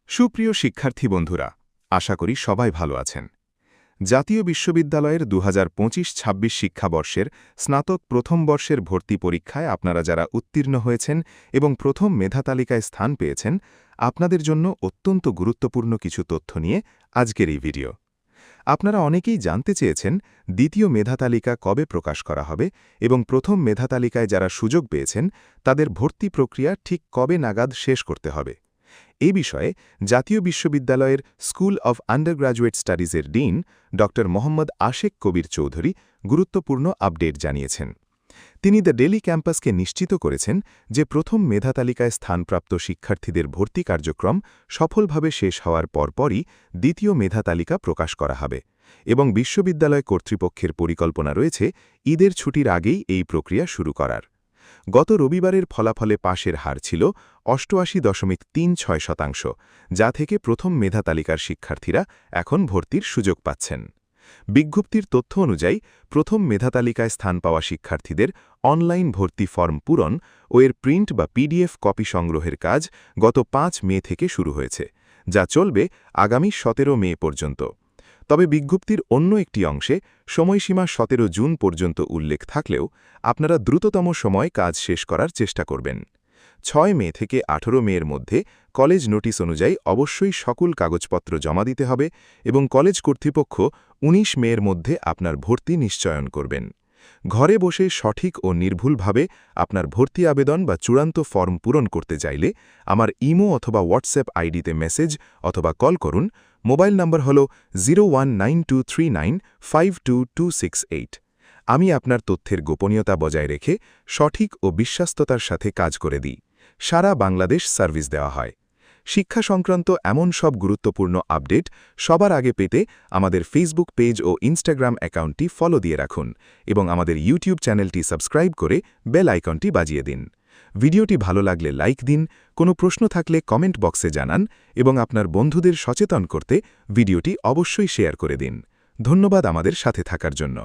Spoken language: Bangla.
সুপ্রিয় শিক্ষার্থী বন্ধুরা, আশা করি সবাই ভালো আছেন। জাতীয় বিশ্ববিদ্যালয়ের 2025-26 শিক্ষাবর্ষের স্নাতক প্রথম বর্ষের ভর্তি পরীক্ষায় আপনারা যারা উত্তীর্ণ হয়েছেন এবং প্রথম মেধা তালিকায় স্থান পেয়েছেন, আপনাদের জন্য অত্যন্ত গুরুত্বপূর্ণ কিছু তথ্য নিয়ে আজকের এই ভিডিও। আপনারা অনেকেই জানতে চেয়েছেন দ্বিতীয় মেধা তালিকা কবে প্রকাশ করা হবে এবং প্রথম মেধা তালিকায় যারা সুযোগ পেয়েছেন তাদের ভর্তি প্রক্রিয়া ঠিক কবে নাগাদ শেষ করতে হবে। এই বিষয়ে জাতীয় বিশ্ববিদ্যালয়ের স্কুল অব আন্ডারগ্র্যাজুয়েট স্টাডিজের ডিন ড মোহাম্মদ আশেক কবির চৌধুরী গুরুত্বপূর্ণ আপডেট জানিয়েছেন। তিনি দ্য ডেলি ক্যাম্পাসকে নিশ্চিত করেছেন যে প্রথম মেধা তালিকায় স্থানপ্রাপ্ত শিক্ষার্থীদের ভর্তি কার্যক্রম সফলভাবে শেষ হওয়ার পরপরই দ্বিতীয় মেধা তালিকা প্রকাশ করা হবে এবং বিশ্ববিদ্যালয় কর্তৃপক্ষের পরিকল্পনা রয়েছে ঈদের ছুটির আগেই এই প্রক্রিয়া শুরু করার। গত রবিবারের ফলাফলে পাশের হার ছিল 88.36%, যা থেকে প্রথম মেধা তালিকার শিক্ষার্থীরা এখন ভর্তির সুযোগ পাচ্ছেন। বিজ্ঞপ্তির তথ্য অনুযায়ী প্রথম মেধা তালিকায় স্থান পাওয়া শিক্ষার্থীদের অনলাইন ভর্তি ফর্ম পূরণ ও এর প্রিন্ট বা পিডিএফ কপি সংগ্রহের কাজ গত 5 মে থেকে শুরু হয়েছে, যা চলবে আগামী 17 মে পর্যন্ত। তবে বিজ্ঞপ্তির অন্য একটি অংশে সময়সীমা 17 জুন পর্যন্ত উল্লেখ থাকলেও আপনারা দ্রুততম সময় কাজ শেষ করার চেষ্টা করবেন। 6 মে থেকে 18 মের মধ্যে কলেজ নোটিশ অনুযায়ী অবশ্যই সকল কাগজপত্র জমা দিতে হবে এবং কলেজ কর্তৃপক্ষ 19 মের মধ্যে আপনার ভর্তি নিশ্চয়ন করবেন। ঘরে বসে সঠিক ও নির্ভুলভাবে আপনার ভর্তি আবেদন বা চূড়ান্ত ফর্ম পূরণ করতে চাইলে আমার ইমো অথবা হোয়াটসঅ্যাপ আইডিতে মেসেজ অথবা কল করুন। মোবাইল নম্বর হল 019239522268। আমি আপনার তথ্যের গোপনীয়তা বজায় রেখে সঠিক ও বিশ্বাস্ততার সাথে কাজ করে দিই। সারা বাংলাদেশ সার্ভিস দেওয়া হয়। শিক্ষা সংক্রান্ত এমন সব গুরুত্বপূর্ণ আপডেট সবার আগে পেতে আমাদের ফেসবুক পেজ ও ইনস্টাগ্রাম অ্যাকাউন্টটি ফলো দিয়ে রাখুন এবং আমাদের ইউটিউব চ্যানেলটি সাবস্ক্রাইব করে বেল আইকনটি বাজিয়ে দিন। ভিডিওটি ভালো লাগলে লাইক দিন, কোনো প্রশ্ন থাকলে কমেন্ট বক্সে জানান এবং আপনার বন্ধুদের সচেতন করতে ভিডিওটি অবশ্যই শেয়ার করে দিন। ধন্যবাদ আমাদের সাথে থাকার জন্য।